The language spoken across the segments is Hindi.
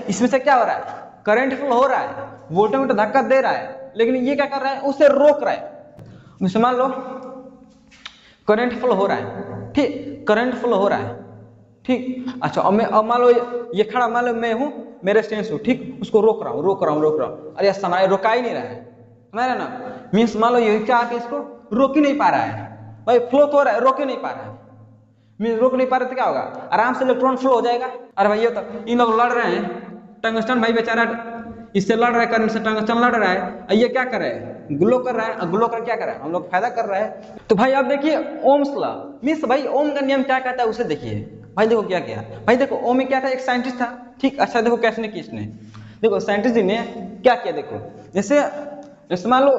इसमें से क्या हो रहा है, करंट फ्लो हो रहा है, वोल्टमीटर धक्का दे रहा है, लेकिन ये क्या कर रहा है, उसे रोक रहा है। जैसे मान लो करंट फ्लो हो रहा है, ठीक, करंट फ्लो हो रहा है, ठीक। अच्छा अब मान लो ये खड़ा, मान लो मैं हूँ, मेरे स्टेंस हूँ, ठीक, उसको रोक रहा हूँ। अरे समय रोका ही नहीं रहा है, समझ रहे ना। मीन्स मान लो ये क्या आके इसको रोक ही नहीं पा रहा है, भाई फ्लो तो हो रहा है, रोक ही नहीं पा रहा है। मीन्स रोक नहीं पा रहे तो क्या होगा, आराम से इलेक्ट्रॉन फ्लो हो जाएगा। अरे भाई ये तो इन लोग लड़ रहे हैं, टंगस्टन भाई बेचारा इससे लड़ रहा है, करंट से टंगस्टन लड़ रहा है, ये क्या कर रहा है, ग्लो कर रहा है, ग्लो कर क्या कर रहा है, हम लोग फायदा कर रहा है। तो भाई अब देखिए ओम्स लॉ, मीन्स भाई ओम का नियम क्या कहता है उसे देखिए। भाई देखो क्या किया, भाई देखो ओम में क्या था, एक साइंटिस्ट था, ठीक। अच्छा देखो कैसे ने किया इसने, देखो साइंटिस्ट जी ने क्या किया, देखो जैसे मान लो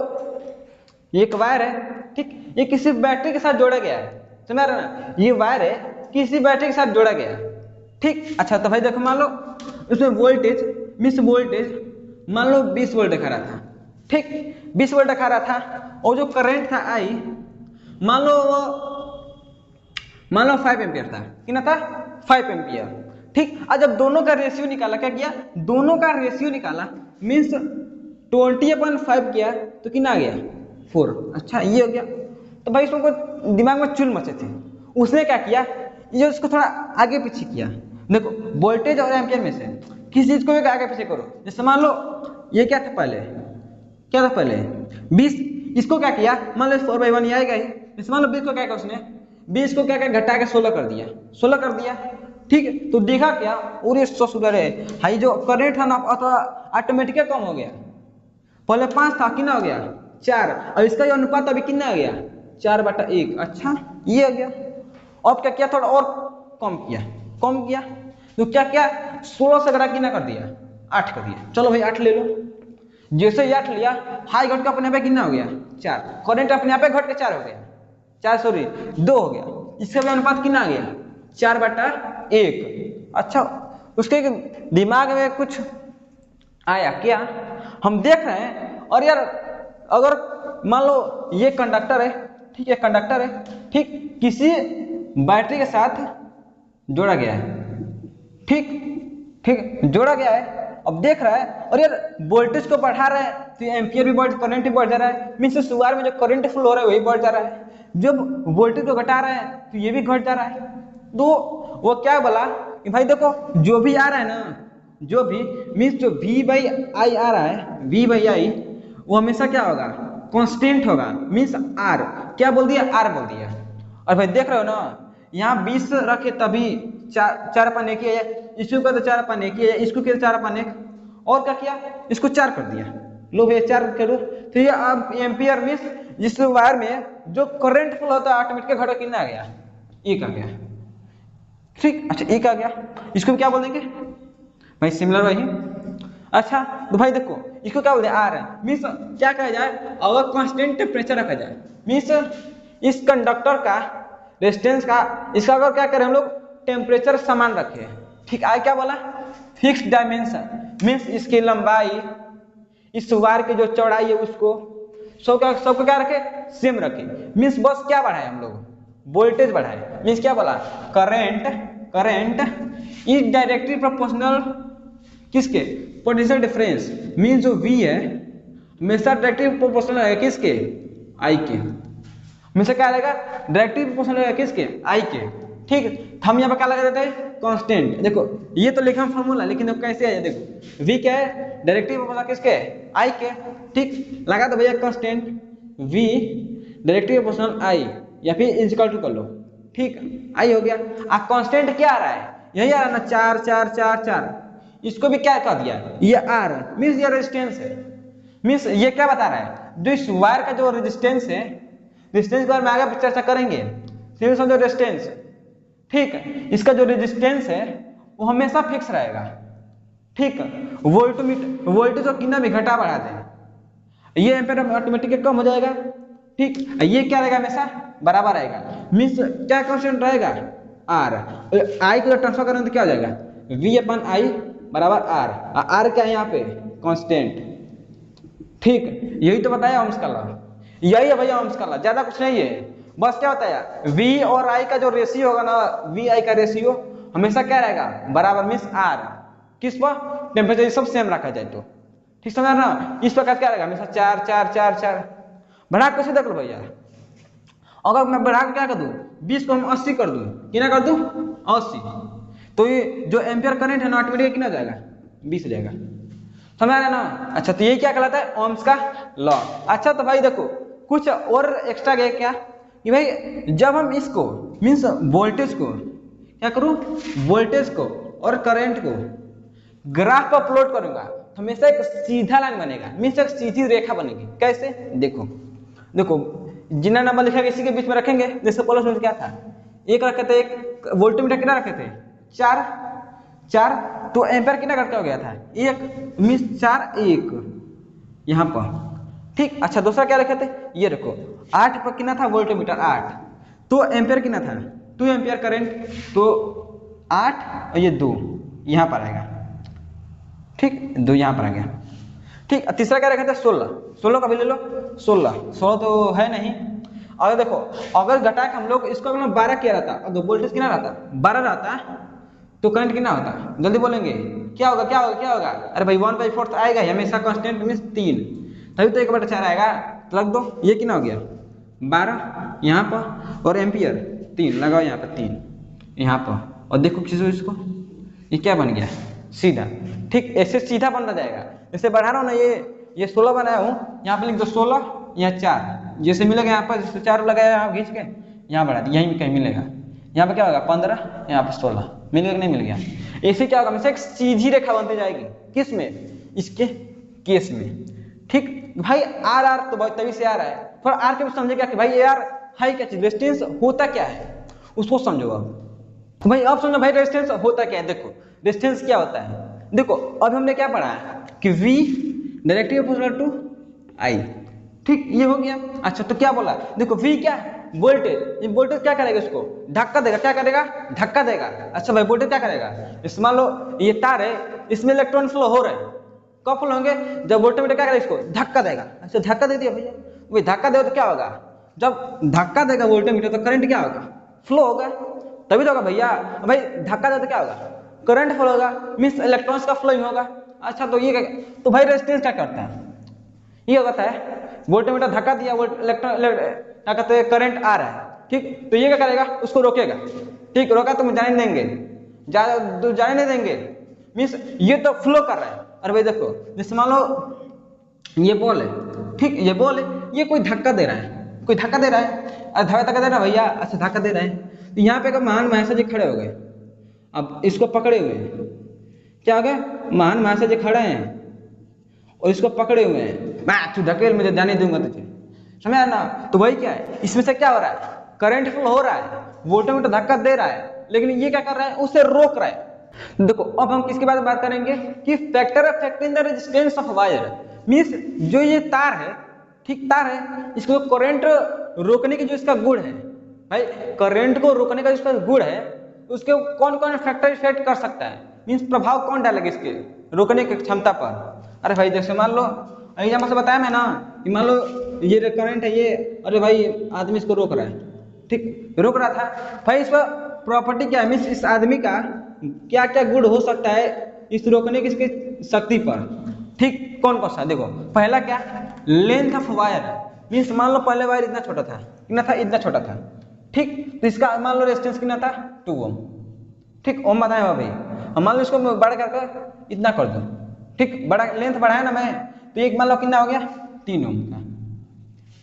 ये एक वायर है, ठीक, ये किसी बैटरी के साथ जोड़ा गया है, समझ रहे ना, ये वायर है किसी बैटरी के साथ जोड़ा गया है, ठीक। अच्छा तो भाई देखो मान लो उसमें वोल्टेज, मिस वोल्टेज मान लो 20 वोल्ट दिखा रहा था, ठीक, 20 वोल्ट दिखा रहा था, और जो करंट था आई मान लो 5 एम्पियर था, कितना था, 5 एम्पियर, ठीक। आज जब दोनों का रेशियो निकाला, क्या किया, दोनों का रेशियो निकाला, मीन्स 20/5 किया तो कितना आ गया, 4। अच्छा ये हो गया। तो भाई इसको दिमाग में चुल मचे थे, उसने क्या किया, ये उसको थोड़ा आगे पीछे किया। देखो वोल्टेज और एम्पियर में से किसी चीज को भी आगे पीछे करो। जैसे मान लो ये क्या था पहले, 20, इसको क्या किया, मान लो 4/1 ये आएगा ही। जैसे मान लो 20 को क्या किया उसने, 20 को क्या घटा के 16 कर दिया, 16 कर दिया, ठीक है। तो देखा क्या, और ये ससुर है भाई, जो करंट था ना ऑटोमेटिक कम हो गया, पहले 5 था, कितना हो गया, 4, और इसका ये अनुपात अभी कितना हो गया, 4/1। अच्छा ये हो गया। अब क्या किया, थोड़ा और कम किया, तो क्या किया, 16 से घटा कितना कर दिया, 8 कर दिया। चलो भाई 8 ले लो, जैसे ही 8 लिया, हाई घट का अपने आप कितना हो गया, 4, करंट अपने आप घट के 4 हो गया, 2 हो गया, इसका भी अनुपात कितना आ गया, 4/1। अच्छा उसके दिमाग में कुछ आया क्या, हम देख रहे हैं, और यार अगर मान लो ये कंडक्टर है, ठीक है, कंडक्टर है, ठीक, किसी बैटरी के साथ जोड़ा गया है, ठीक जोड़ा गया है। अब देख रहा है, और यार वोल्टेज को बढ़ा रहा है तो एम्पियर भी बढ़, करंट भी बढ़ जा रहा है, मीन्स शुरुआत में जो करंट फ्लो हो रहा है वही बढ़ जा रहा है, जब वोल्टेज को घटा रहा है तो ये भी घट जा रहा है। तो वो क्या बोला कि भाई देखो जो भी आ रहा है ना, जो भी मीन्स जो V/I आ रहा है, V/I वो हमेशा क्या होगा, कांस्टेंट होगा, मीन्स R, क्या बोल दिया, R बोल दिया। और भाई देख रहे हो ना, यहाँ 20 रखे तभी 4/1 है, इसको कहते 4/1 है, इसको कहते 4/1, और क्या किया, इसको 4 कर दिया, लो भैया 4 करो। तो ये अब एम्पियर मीन्स जिस वायर में जो करंट फ्लो होता है ऑटोमेटिक घटा कितना आ गया, 1 आ गया, ठीक। अच्छा 1 आ गया, इसको क्या बोल देंगे भाई, सिमिलर वही। अच्छा तो भाई देखो इसको क्या बोलते हैं, आर, मीन्स क्या कहा जाए, अगर कांस्टेंट टेम्परेचर रखा जाए, मीन्स इस कंडक्टर का रेजिस्टेंस का, इसका अगर क्या करें हम लोग, टेम्परेचर समान रखे, ठीक। आगे क्या बोला, फिक्स डायमेंशन, मीन्स इसकी लंबाई, इस वायर की जो चौड़ाई है उसको सबको क्या रखे, सेम रखे, मीन्स बस क्या बढ़ाए हम लोग, वोल्टेज बढ़ाए, मीन्स क्या बोला, करंट इज डायरेक्टली प्रोपोर्शनल किसके, पोटेंशियल डिफरेंस, मीन्स जो V है हमेशा डायरेक्टली प्रोपोर्शनल है किसके, I के, हमेशा क्या रहेगा, डायरेक्टली प्रोपोर्शनल है किसके, I के, ठीक। हम यहाँ पे क्या लगा देते हैं, कांस्टेंट। देखो ये तो लिखा फॉर्मूला, लेकिन तो कैसे है, देखो V क्या है, डायरेक्टली प्रोपोर्शनल किसके, I के, ठीक। लगा दो भैया constant V directly proportional I, या फिर इक्वल टू कर लो, ठीक, I हो गया। अब कांस्टेंट क्या आ रहा है, यही आ रहा है ना, 4 4 4 4, इसको भी क्या कर दिया, ये R, मीन्स ये रेजिस्टेंस है, मीन्स ये क्या बता रहा है, जो इस वायर का जो रेजिस्टेंस है, रेजिस्टेंस के बारे में आगे चर्चा करेंगे, सिर्फ समझो रेजिस्टेंस, ठीक। इसका जो रेजिस्टेंस है वो हमेशा फिक्स रहेगा, ठीक। वोल्टेज को कितना भी घटा बढ़ा दें, ये एम्पीयर ऑटोमेटिक कम हो जाएगा, ठीक। ये क्या रहेगा, हमेशा बराबर रहेगा, मीन्स क्या कांस्टेंट रहेगा, R, I को ट्रांसफर करें तो क्या हो जाएगा, V/I बराबर R क्या है यहाँ पे, कांस्टेंट, ठीक। यही तो बताया ओम्स का लॉ, यही है भैया ओम्स का लॉ, ज्यादा कुछ नहीं है, बस क्या बताया, V और I का जो रेशियो होगा ना, V/I का रेशियो हमेशा क्या रहेगा, बराबर, मीन्स R, किस पर? टेम्परेचर सब सेम रखा जाए तो, ठीक समझ ना। इस प्रकार क्या रहेगा हमेशा 4 4 4 4 बढ़ा कैसे देख लो भैया। अगर मैं बढ़ा के क्या कर दूं 20 को हम 80 कर दूं, कितना कर दूं 80, तो ये जो एम्पियर करंट है ना ऑटोमेटिक कितना जाएगा 20 जाएगा, समझ रहे ना। अच्छा तो ये क्या कहलाता है ओम्स का लॉ। अच्छा तो भाई देखो कुछ और एक्स्ट्रा गया क्या कि भाई जब हम इसको मीन्स वोल्टेज को क्या करूं, वोल्टेज को और करंट को ग्राफ पर प्लॉट करूंगा तो हमेशा एक सीधा लाइन बनेगा, मीन्स एक सीधी रेखा बनेगी। कैसे देखो, देखो जितना नंबर लिखा इसी के बीच में रखेंगे। जैसे प्लस में क्या था एक रखे थे, एक वोल्टमीटर कितना रखे थे 4 4, तो एम्पियर कितना करके हो गया था 1, मीन्स 4 1 यहाँ पर, ठीक। अच्छा दूसरा क्या रखे थे ये रखो 8 पर कितना था वोल्टमीटर 8, तो एम्पियर कितना था 2 एम्पियर करंट, तो 8 और ये 2 यहाँ पर आएगा, ठीक 2 यहाँ पर आ गया, ठीक। तीसरा क्या रखा था 16, 16 का भी ले लो 16 तो है नहीं। अगर देखो अगर घटा के हम लोग इसको अगर 12 किया रहता और वोल्टेज कितना रहता 12 रहता तो करंट कितना होता, जल्दी बोलेंगे क्या होगा क्या होगा क्या होगा। अरे भाई 1/4 आएगा हमेशा कांस्टेंट मीन्स 3, तभी तो 1/4 आएगा। तो रख दो ये कितना हो गया 12 यहाँ पर और एम्पियर 3 लगाओ यहाँ पर 3 यहाँ पर, और देखो किसी इसको ये क्या बन गया सीधा, ठीक ऐसे सीधा बनता जाएगा। जैसे बढ़ा रहा हूँ ना ये 16 बनाया हूँ, यहाँ पे लिख दो 16 यहाँ 4, जैसे मिलेगा यहाँ पर जैसे 4 लगाया यहाँ खींच के यहाँ बढ़ा दी, यहीं कहीं मिलेगा, यहाँ पे क्या होगा 15 यहाँ पे 16 मिलेगा कि नहीं मिल गया। ऐसे क्या होगा हमेशा एक सीधी रेखा बनती जाएगी, किस में इसके केस में, ठीक भाई आर आर तो भाई तभी से आ रहा है, थोड़ा आर के भी समझेगा कि भाई यार हाई क्या चीज रेजिस्टेंस होता क्या है उसको समझो। अब भाई अब समझो भाई रेजिस्टेंस होता क्या है। देखो रेजिस्टेंस क्या होता है, देखो अब हमने क्या पढ़ा है कि V directly proportional to I, ठीक ये हो गया। अच्छा तो क्या बोला देखो V क्या है वोल्टेज, ये वोल्टेज क्या करेगा इसको धक्का देगा, क्या करेगा धक्का देगा। अच्छा भाई वोल्टेज क्या करेगा, इस मान लो ये तार है इसमें इलेक्ट्रॉन फ्लो हो रहे हैं, कब फ्लो होंगे जब वोल्टमीटर क्या करेगा इसको धक्का देगा। अच्छा धक्का दे दिया भैया, वही धक्का दे तो क्या होगा जब धक्का देगा वोल्टमीटर तो करंट क्या होगा फ्लो होगा, तभी तो होगा भैया। भाई धक्का दे तो क्या होगा करंट फ्लो होगा, मीन्स इलेक्ट्रॉन्स का फ्लोइंग होगा। अच्छा तो ये तो भाई रेजिस्टेंस क्या करता है, ये होता है वोल्टमीटर धक्का दिया इलेक्ट्रॉन क्या कहते हैं करंट आ रहा है, ठीक तो ये क्या करेगा उसको रोकेगा, ठीक रोका तो जाने नहीं देंगे जाने नहीं देंगे, मीन्स ये तो फ्लो कर रहा है। अरे भाई देखो जैसे मान लो ये बॉल है, ठीक ये बॉल है ये कोई धक्का दे रहा है, कोई धक्का दे रहा है, अरे धक्का दे रहा है भैया, अच्छा धक्का दे रहा है तो यहाँ पे महान महसा जी खड़े हो गए, अब इसको पकड़े हुए हैं, क्या हो गया महान महसा जी खड़े हैं और इसको पकड़े हुए हैं, मैं तू धकेल मुझे जाने दूंगा तुझे, समझा ना। तो वही क्या है इसमें से क्या हो रहा है करंट फ्लो हो रहा है, वोल्टमीटर धक्का दे रहा है, लेकिन ये क्या कर रहा है उसे रोक रहा है। देखो अब हम किसके बारे में बात करेंगे कि factor affecting the resistance of wire, means जो ये तार है, ठीक तार है इसको करंट रोकने की जो इसका गुण है, भाई करंट को रोकने का जिसका गुण है उसके कौन कौन फैक्टर इफेक्ट कर सकता है, मींस प्रभाव कौन डालेगा इसके रोकने की क्षमता पर। अरे भाई जैसे मान लो एग्जाम्पल से बताया मैं ना कि मान लो ये करंट है ये, अरे भाई आदमी इसको रोक रहा है, ठीक रोक रहा था भाई, इसका प्रॉपर्टी क्या है, मीन्स इस आदमी का क्या क्या गुण हो सकता है इस रोकने की इसकी शक्ति पर, ठीक कौन कौन सा। देखो पहला क्या लेंथ ऑफ वायर, मीन्स मान लो पहले वायर इतना छोटा था, कितना था इतना छोटा था, ठीक तो इसका मान लो रेजिस्टेंस कितना था 2 ओम, ठीक ओम बताया हुआ भाई, मान लो इसको बड़ा करके इतना कर दो, ठीक बड़ा लेंथ बढ़ाया ना मैं तो एक मान लो कितना हो गया 3 ओम का,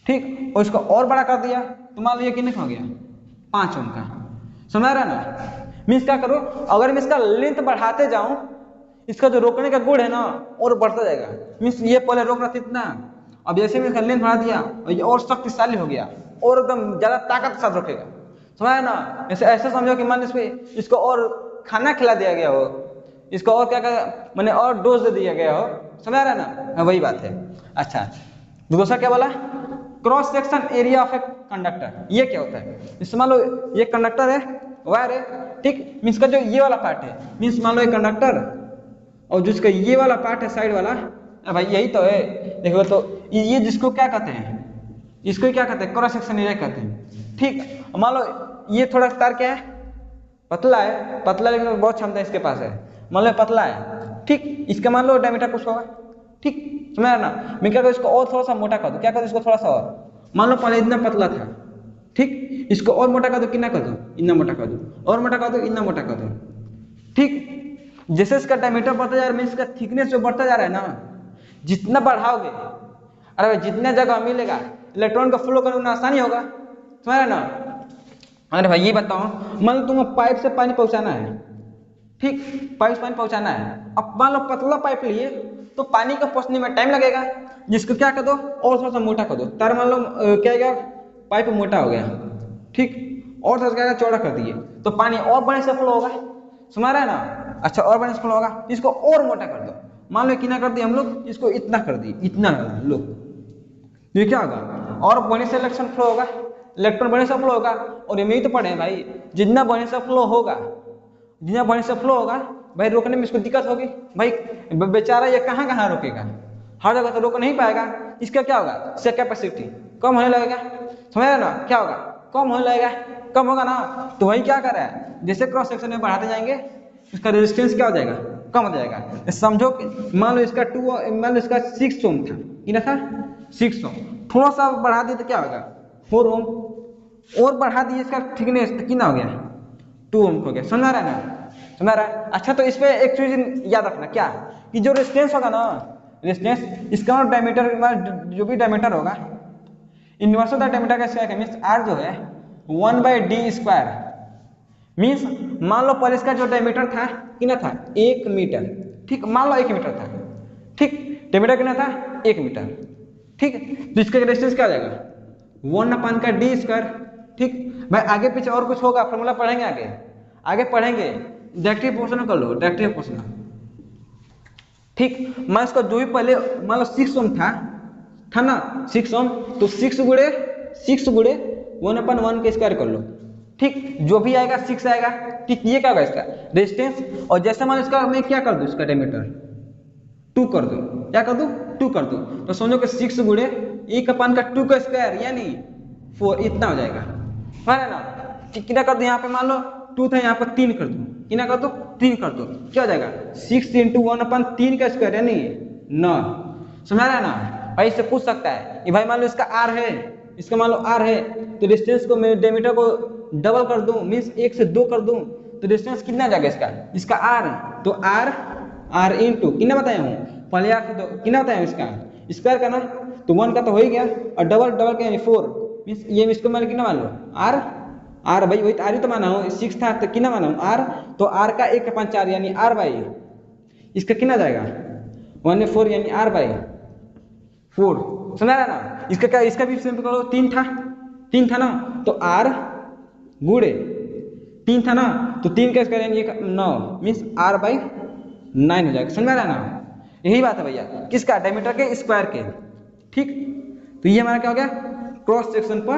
ठीक और इसको और बड़ा कर दिया तो मान लो ये कितने का हो गया 5 ओम का, समझ रहा ना। मीन्स क्या करो अगर मैं इसका लेंथ बढ़ाते जाऊं इसका जो रोकने का गुण है ना और बढ़ता जाएगा, मीन्स ये पहले रोक रहा था इतना, अब जैसे मैं इसका लेंथ बढ़ा दिया और ये और शक्तिशाली हो गया और एकदम ज्यादा ताकत के साथ रोकेगा, समझा ना। ऐसे समझो कि मान इसको और खाना खिला दिया गया हो, इसको और क्या मैंने और डोज दे दिया गया हो, समझ रहा है ना, वही बात है। अच्छा दूसरा क्या बोला cross section area of a conductor, ये क्या होता है, जैसे मान लो ये कंडक्टर है वायर है, ठीक मीन्स का जो ये वाला पार्ट है, मीन्स मान लो ये कंडक्टर और जिसका ये वाला पार्ट है साइड वाला, भाई यही तो है, देखो तो ये जिसको क्या कहते हैं इसको क्या कहते हैं क्रॉस सेक्शन एरिया कहते हैं, ठीक। मान लो ये थोड़ा तार क्या है पतला है, पतला लेकिन बहुत क्षमता इसके पास है, मान लो पतला है ठीक, इसका मान लो डायमीटर कुछ होगा, ठीक समझ रहे ना। मैं क्या करूँ, इसको और थोड़ा सा मोटा कर दूँ, क्या करूँ इसको थोड़ा सा और, मान लो पहले इतना पतला था, ठीक, इसको और मोटा कर दो, कितना कर दो, इतना मोटा कर दो, और मोटा कर दो, इतना मोटा कर दो, ठीक। जैसे इसका डायमीटर बढ़ता जा रहा है, इसका थिकनेस जो बढ़ता जा रहा है ना, जितना बढ़ाओगे, अरे भाई जितना जगह मिलेगा इलेक्ट्रॉन का फ्लो करना आसानी होगा, समझ रहे ना। अरे भाई ये बताओ, मान लो तुम्हें पाइप से पानी पहुंचाना है, ठीक, पाइप से पानी पहुंचाना है, अब मान लो पतला पाइप लिए तो पानी को पहुंचने में टाइम लगेगा, जिसको क्या कर दो और थोड़ा सा मोटा कर दो, तार मान लो क्या गया, पाइप मोटा हो गया, ठीक, और थोड़ा सा चौड़ा कर दिए तो पानी और बड़े से फ्लो होगा, समझ रहे ना। अच्छा, और बड़े से फ्लो होगा, इसको और मोटा कर दो, मान लो कितना कर दिए हम लोग, इसको इतना कर दिए, इतना लो, ये क्या होगा, और बड़े से इलेक्ट्रॉन फ्लो होगा, इलेक्ट्रॉन बड़े से फ्लो होगा। और ये तो पढ़े भाई, जितना बड़े से फ्लो होगा, जितना बड़े से फ्लो होगा भाई, रोकने में इसको दिक्कत होगी भाई, बेचारा ये कहाँ कहाँ रोकेगा, हर जगह तो रोक नहीं पाएगा। इसका क्या होगा, इसका कैपेसिटी कम होने लगेगा, समझ रहे ना, क्या होगा, कम होने लगेगा, कम होगा ना। तो वही क्या कर रहा है, जैसे क्रॉस सेक्शन में बढ़ाते जाएंगे इसका रेजिस्टेंस क्या हो जाएगा, कम हो जाएगा। समझो कि मान लो इसका 6 ओम था, कितना था 6 ओम, थोड़ा सा बढ़ा दिए तो क्या होगा 4 ओम, और बढ़ा दिए इसका थिकनेस तो कितना हो गया 2 ओम हो गया, समझ रहा है ना, समझ रहा है। अच्छा, तो इस पे एक चीज याद रखना, क्या कि जो रेजिस्टेंस होगा ना, रेजिस्टेंस इसका डायमीटर, जो भी डायमीटर होगा, इनवर्स ऑफ द डायमीटर का स्क्वायर मींस r जो है 1/d², मींस मान लो पर इसका जो डायमीटर था कितना था 1 मीटर, ठीक, मान लो 1 मीटर था, ठीक, डायमीटर कितना था 1 मीटर, ठीक, तो इसका रेजिस्टेंस क्या हो जाएगा 1/d², ठीक। भाई आगे पीछे और कुछ होगा, फॉर्मूला पढ़ेंगे, आगे पढ़ेंगे, डायरेक्टिव प्रोपोर्शनल कर लो, डायरेक्टिव प्रोपोर्शनल, ठीक। मैं इसका जो भी पहले मान लो 6 ओम था ना 6 ओम, तो 6 गुड़े 1/1 के स्क्वायर कर लो, ठीक, जो भी आएगा 6 आएगा, ठीक। ये क्या होगा इसका रेजिस्टेंस, और जैसे मान इसका मैं क्या कर दूं, इसका डायमीटर 2 कर दूं, क्या कर दूं 2 कर दूं, तो समझो कि 6 गुड़े 1/2 का स्क्वायर यानी 4, इतना हो जाएगा, है ना। कितना कर दूं, यहाँ पे मान लो 2 था, यहाँ पर 3 कर दूं, कितना कर दो 3 कर दो, क्या हो जाएगा 6 × 1/3 का स्क्वायर यानी 9, समझ रहा है ना। भाई इससे पूछ सकता है कि भाई मान लो इसका r है, इसका मान लो r है, तो डिस्टेंस को मैं डायमीटर को डबल कर दूं, मींस 1 से 2 कर दूं, तो डिस्टेंस कितना आ जाएगा इसका r, तो r इनटू कितना बताया हूँ पहले, कितना बताया इसका स्क्वायर करना, तो 1 का तो हो ही गया, और डबल का यानी 4, मींस ये इसको मान कितना मान लो r भाई, वही r ही तो माना हूँ, 6 था तो कितना माना हूँ r, तो r का 1/4 यानी r बाई, इसका कितना जाएगा 1/4 यानी r/4, समझ रहा है ना। इसका क्या, इसका भी सिंपल करो, 3 था ना, तो r गुड़े 3 था ना, तो 3 का स्क्वायर यानी 9, मीन्स r/9 हो जाएगा, समझ रहा है ना। यही बात है भैया, किसका डायमीटर के स्क्वायर के, ठीक। तो ये हमारा क्या हो गया, क्रॉस सेक्शन पर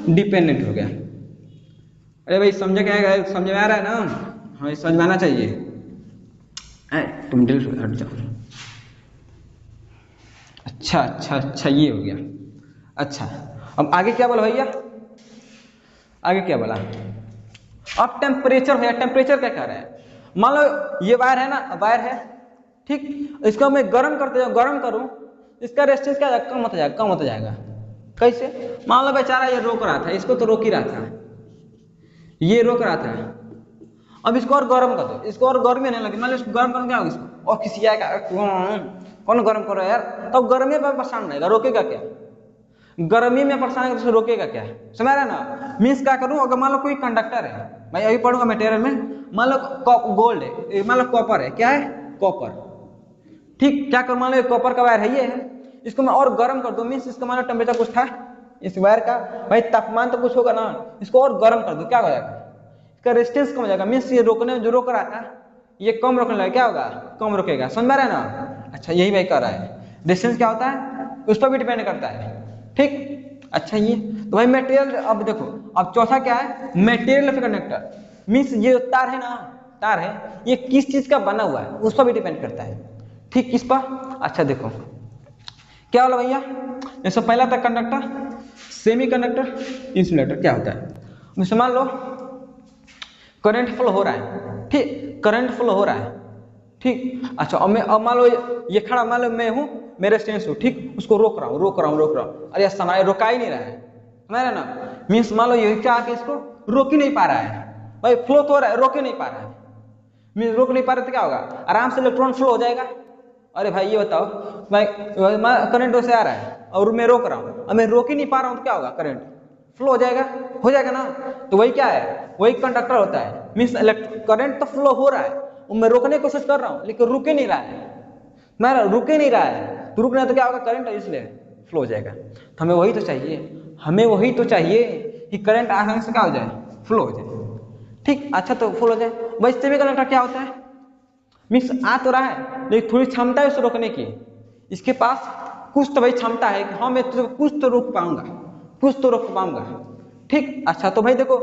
डिपेंडेंट हो गया। अरे भाई समझ में आ रहा है ना, हमें समझाना चाहिए, तुम दिल हट जाओ। अच्छा ये हो गया। अच्छा, अब आगे क्या बोला भैया, आगे क्या बोला, अब टेम्परेचर भैया, टेम्परेचर क्या कह रहा है, मान लो ये वायर है ना, वायर है, ठीक, इसको मैं गर्म करूं, इसका रेजिस्टेंस क्या कम होता जाएगा, कैसे, मान लो बेचारा ये रोक रहा था, इसको तो रोक ही रहा था, ये रोक रहा था, अब इसको और गर्म कर दो, इसको और गर्मी नहीं लगी, मान लो इसको गर्म करना क्या होगा, इसको और किसी आएगा कौन गर्म करो यार, तो गर्मी में परेशान रहेगा, रोकेगा क्या, गर्मी में परेशान है तो रोकेगा क्या, समझ रहा है ना। मीन्स क्या करूं, अगर मान लो कोई कंडक्टर है, मैं अभी पढ़ूंगा मटेरियल में, मान लो गोल्ड है, मान लो कॉपर है, क्या है कॉपर, ठीक, क्या करूं, मान लो कॉपर का वायर है, ये है, इसको मैं और गर्म कर दूं, मीन्स इसका मान लो टेम्परेचर कुछ था इस वायर का, भाई तापमान तो कुछ होगा ना, इसको और गर्म कर दो, क्या हो जाएगा, इसका रेजिस्टेंस कम हो जाएगा, मीन्स ये रोकने में जो रोक रहा था ये कम रोकने लगा, क्या होगा कम रोकेगा, समझ रहा है ना। अच्छा, यही भाई कर रहा है, रेजिस्टेंस क्या होता है उस पर भी डिपेंड करता है, ठीक। अच्छा, ये तो भाई मटेरियल, अब देखो, अब चौथा क्या है, मटेरियल ऑफ कंडक्टर, मीन्स ये तार है ना, तार है, ये किस चीज का बना हुआ है उस पर भी डिपेंड करता है, ठीक, किस पर। अच्छा देखो क्या बोला भैया, जैसे पहला था कंडक्टर, सेमी कंडक्टर, इंसुलेटर, क्या होता है, जैसे मान लो करंट फ्लो हो रहा है, ठीक, करंट फ्लो हो रहा है, ठीक। अच्छा अब मान लो ये खड़ा, मान लो मैं हूँ, मैं रेजिस्टेंस हूँ, ठीक, उसको रोक रहा हूँ, अरे समारे रोका ही नहीं रहा है, समझ रहे ना। मीन्स मान लो ये क्या कि इसको रोक ही नहीं पा रहा है, भाई फ्लो तो हो रहा है, रोक ही नहीं पा रहा है। मीन्स रोक नहीं पा रहे तो क्या होगा, आराम से इलेक्ट्रॉन फ्लो हो जाएगा। अरे भाई ये बताओ, भाई करंट वैसे आ रहा है और मैं रोक रहा हूँ, अब मैं रोक ही नहीं पा रहा हूँ तो क्या होगा, करंट फ्लो हो जाएगा ना। तो वही क्या है, वही कंडक्टर होता है। मीन्स करंट तो फ्लो हो रहा है, मैं रोकने की कोशिश कर रहा हूँ लेकिन रुक ही नहीं रहा है, मैं रुक ही नहीं रहा है, तो रुकना तो क्या होगा, करंट इसलिए फ्लो हो जाएगा। तो हमें वही तो चाहिए कि करंट आसानी से क्या हो जाए, फ्लो हो जाए, ठीक। अच्छा तो फ्लो हो जाए, वही सेमी कंडक्टर क्या होता है, मीन्स आ तो रहा है लेकिन थोड़ी क्षमता है उसे रोकने की, इसके पास कुछ तो भाई क्षमता है कि हाँ मैं तुझे कुछ तो रोक पाऊंगा, ठीक। अच्छा तो भाई देखो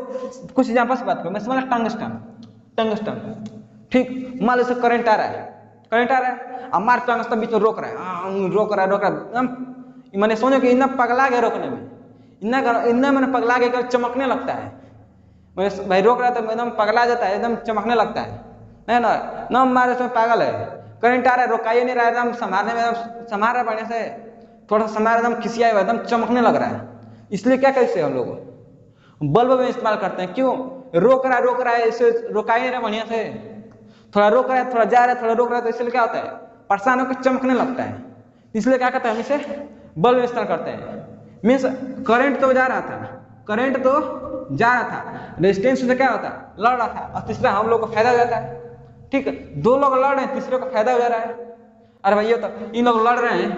कुछ एग्जांपल से बात करो, मैं समझ टंगस्टन, ठीक। मान लो से करंट आ रहा है, अब मार टंगस्टन बीच में रोक रहा है, मैंने सोचो कि इतना पगला गया रोकने में, इतना मैंने पगला गया चमकने लगता है, मैं भाई रोक रहा था एकदम पगला जाता है, एकदम चमकने लगता है, नहीं ना हमारे उसमें पागल है। करंट आ रहा है, रोकाइए नहीं रहा है, एकदम संभालने में एकदम संभाल रहा है बढ़िया से, थोड़ा सा संभाल, एकदम खिसिया हुआ, एकदम चमकने लग रहा है। इसलिए क्या कैसे हम लोग बल्ब में इस्तेमाल करते हैं, क्यों, रोक रहा है, इसे रोकाई नहीं रहा बढ़िया से, थोड़ा रोक रहा है, थोड़ा जा रहा है, थोड़ा रोक रहा है, तो इसलिए क्या होता है, परेशान होकर चमकने लगता है, इसलिए क्या करते हैं हम इसे बल्ब में इस्तेमाल करते हैं। मीन्स करंट तो जा रहा था, रेजिस्टेंस से क्या होता है, लड़ रहा था, और तीसरा हम लोग को फायदा हो जाता है, ठीक है। दो लोग लड़ रहे हैं, तीसरे को फायदा हो जा रहा है। अरे भैया तो इन लोग लड़ रहे हैं,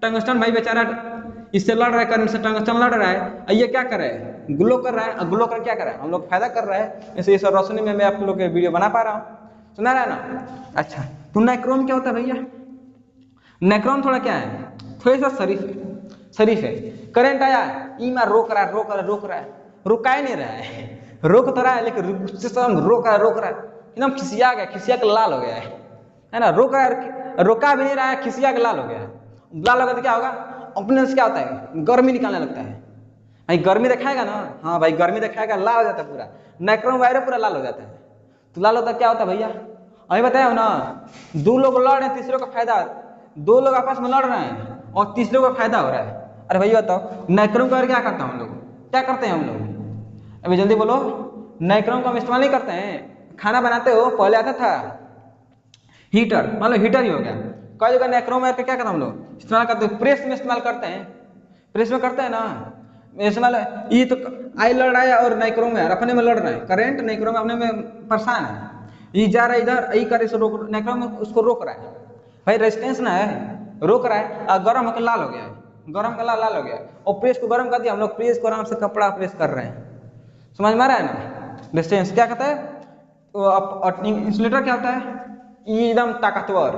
टंगस्टन भाई बेचारा इससे लड़ रहा है, करंट से टंगस्टन लड़ रहा है, ये क्या कर रहा है, ग्लो कर रहा है, ग्लो कर क्या कर रहा है, हम लोग फायदा कर रहा है, जैसे ये सब रोशनी में मैं आप लोग के वीडियो बना पा रहा हूँ, सुना रहा है ना। अच्छा तो नाइक्रोम क्या होता है भैया, नाइक्रोम थोड़ा क्या है, थोड़ा सा शरीफ है, करंट आया ईमा रोक रहा है, रुका ही नहीं रहा है, रोक तो रहा है लेकिन रोक रहा है, एकदम खिसिया के लाल हो गया है ना, रोका भी नहीं रहा है, खिसिया के लाल हो गया है, लाल होगा तो क्या होगा, अपने से क्या होता है, गर्मी निकालने लगता है, भाई गर्मी दिखाएगा ना, हाँ भाई गर्मी दिखाएगा, लाल हो जाता है पूरा, नाइक्रोम वायरस पूरा लाल हो जाता है। तो लाल होता क्या होता है भैया, अभी बताया ना, दो लोग लड़ रहे हैं, तीसरे को फायदा, दो लोग आपस में लड़ रहे हैं और तीसरे को फायदा हो रहा है। अरे भैया बताओ नाइक्रोम का क्या करता है हम लोग, क्या करते हैं हम लोग, अभी जल्दी बोलो, नाइक्रोम का हम इस्तेमाल नहीं करते हैं, खाना बनाते हो पहले आता था हीटर, मान लो हीटर ही हो गया, कई जगह नाइक्रोम वायर का क्या करते हैं हम लोग, इस्तेमाल करते हैं, प्रेस में इस्तेमाल करते हैं, प्रेस में करते हैं ना, इस्तेमाल, ये तो आई लड़ रहा है और नाइक्रोम वायर अपने में लड़ रहा है, करंट नाइक्रोम अपने में परेशान है, ये जा रहा है इधर, यही कर रोक, नाइक्रोम उसको रोक रहा है, भाई रेजिस्टेंस ना है, रोक रहा है, और गर्म होकर लाल हो गया है, गर्म का लाल हो गया, और प्रेस को गर्म कर दिया, हम लोग प्रेस को आराम से कपड़ा प्रेस कर रहे हैं, समझ में आ रहा है ना। रेजिस्टेंस क्या कहता है, इंसुलेटर क्या होता है, एकदम ताकतवर,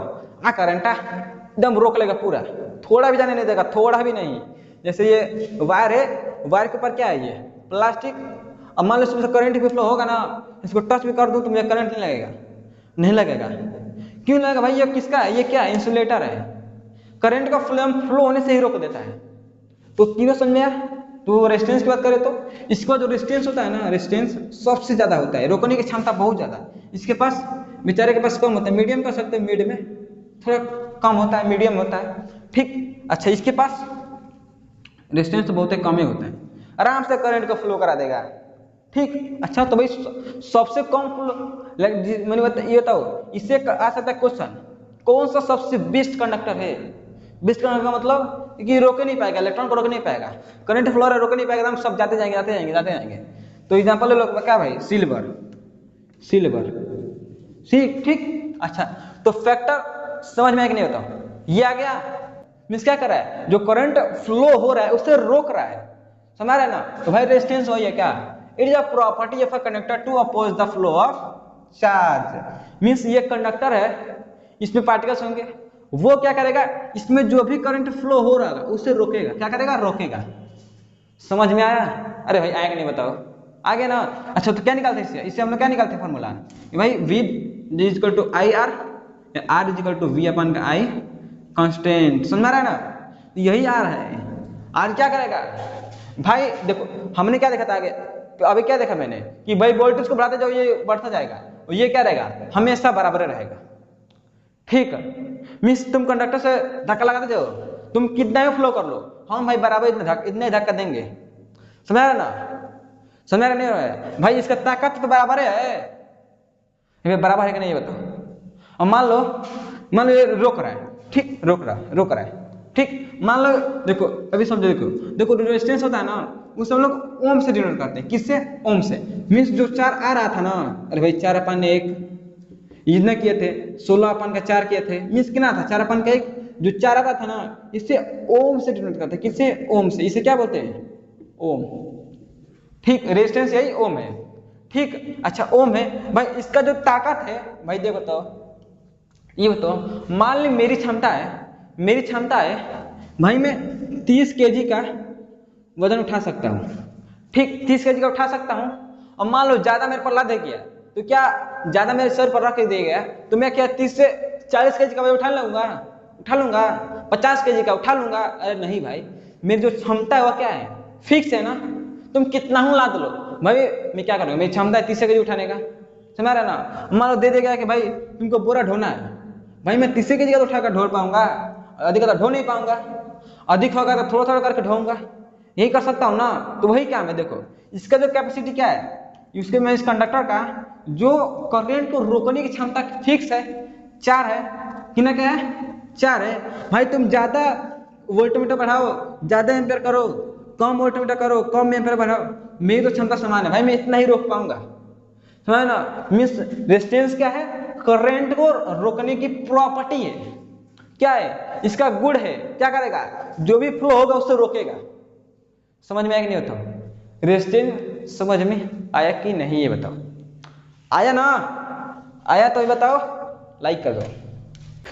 करंट एकदम रोक लेगा पूरा, थोड़ा भी जाने नहीं देगा, थोड़ा भी नहीं, जैसे ये वायर है, वायर के ऊपर क्या है, ये प्लास्टिक, अब मान लो इसमें से करंट भी फ्लो होगा ना, इसको टच भी कर दूं तो मुझे करंट नहीं लगेगा, क्यों लगेगा भाई, ये किसका है, ये क्या है, इंसुलेटर है, करंट का फ्लो होने से ही रोक देता है। तो तीनों समझ में आया। तो रेजिस्टेंस की बात करें तो इसका जो रेजिस्टेंस होता है ना, रेजिस्टेंस सबसे ज्यादा होता है, रोकने की क्षमता बहुत ज्यादा, इसके पास बेचारे के पास कम होता है, मीडियम कर सकते हैं, मिड में थोड़ा कम होता है, मीडियम होता है, ठीक। अच्छा इसके पास रेजिस्टेंस तो बहुत कम ही होता है, आराम से करंट का फ्लो करा देगा, ठीक। अच्छा तो भाई सबसे कम फ्लो, मैंने ये बताओ, इससे आ सकता है क्वेश्चन, कौन सा सबसे बेस्ट कंडक्टर है, बेस्ट कंडक्टर का मतलब कि रोके नहीं पाएगा, इलेक्ट्रॉन को रोक नहीं पाएगा, करंट फ्लो रोक नहीं पाएगा, हम सब जाते जाएंगे। तो एग्जांपल ले लो क्या भाई, सिल्वर, ठीक। अच्छा तो फैक्टर समझ में आया कि नहीं बताओ, ये आ गया, मीन्स क्या कर रहा है, जो करंट फ्लो हो रहा है उसे रोक रहा है, समझ रहा है ना। तो भाई रेजिस्टेंस हो है क्या, it is a property of a conductor to oppose the flow of charge, means ये कंडक्टर है, इसमें पार्टिकल्स होंगे, वो क्या करेगा, इसमें जो भी करंट फ्लो हो रहा है उसे रोकेगा, क्या करेगा, रोकेगा, समझ में आया। अरे भाई आया कि नहीं बताओ, आगे ना। अच्छा तो क्या निकालते हैं इससे हम लोग क्या निकालते हैं फॉर्मूला, भाई V is equal to I R is equal to V अपन का I कांस्टेंट, समझ में आ रहा है ना, यही आर है, आर क्या करेगा भाई, देखो हमने क्या देखा था आगे, तो अभी क्या देखा मैंने कि भाई वोल्टेज को बढ़ाते जाओ ये बढ़ता जाएगा, और ये क्या रहेगा, हमेशा बराबर रहेगा, ठीक है, मीन्स तुम कंडक्टर से धक्का लगाते जाओ, तुम कितना भी फ्लो कर लो, हम भाई बराबर इतना ही धक्का देंगे, समझ रहे ना, समझ रहे नहीं है भाई, इसका ताकत तो बराबर है, बराबर है कि नहीं बताओ। और मान लो ये रोक रहा है, ठीक, रोक रहा है, ठीक, मान लो देखो अभी समझो, देखो रेजिस्टेंस होता है ना, उसे हम लोग ओम से डिनोट करते हैं, किससे, ओम से, मीन्स जो 4 आ रहा था ना, अरे भाई 4/1 इतना किए थे, 16/4 किए थे, मीन्स कितना था 4/1, जो 4 आता था ना, इससे ओम से डिनोट करते हैं, किससे, ओम से, इसे क्या बोलते हैं, ओम, ठीक, रेजिस्टेंस यही ओम है, ठीक, अच्छा ओम है भाई, इसका जो ताकत है भाई देखो बताओ, ये बताओ, मान ली मेरी क्षमता है भाई, मैं 30 kg का वजन उठा सकता हूँ, ठीक, 30 kg का उठा सकता हूँ, और मान लो ज्यादा मेरे पर लाद गया, तो क्या ज्यादा मेरे सर पर रख के दे गया, तो मैं क्या 30 से 40 kg का वजन उठा लूंगा, 50 kg का उठा लूंगा, अरे नहीं भाई, मेरी जो क्षमता है वो क्या है, फिक्स है ना, तुम कितना हूँ लाद लो भाई, मैं क्या करूँगा, मेरी क्षमता है 30 kg उठाने का, समझ रहे ना, मान लो दे देगा कि भाई तुमको बोरा ढोना है, भाई मैं 30 kg का उठाकर ढो पाऊंगा, अधिक ढो नहीं पाऊंगा, अधिक होगा तो थोड़ा थोड़ा करके ढोऊंगा, यही कर सकता हूँ ना, तो वही काम है, देखो इसका जो कैपेसिटी क्या है, इसके में इस कंडक्टर का जो करंट को रोकने की क्षमता फिक्स है 4 है, कितना क्या है, 4 है भाई, तुम ज्यादा वोल्टमीटर बढ़ाओ, ज्यादा एम्पेयर करो, कम वोल्टमीटर करो, कम एम्पेयर बढ़ाओ, मेरी तो क्षमता समान है भाई, मैं इतना ही रोक पाऊंगा, समझ ना, मीन्स रेजिस्टेंस क्या है, करंट को रोकने की प्रॉपर्टी है, क्या है, इसका गुण है, क्या करेगा, जो भी फ्लो होगा उससे रोकेगा, समझ में आया कि नहीं बताओ, रेजिस्टेंस समझ में आया कि नहीं, ये बताओ, आया ना, आया तो ये बताओ, लाइक कर दो।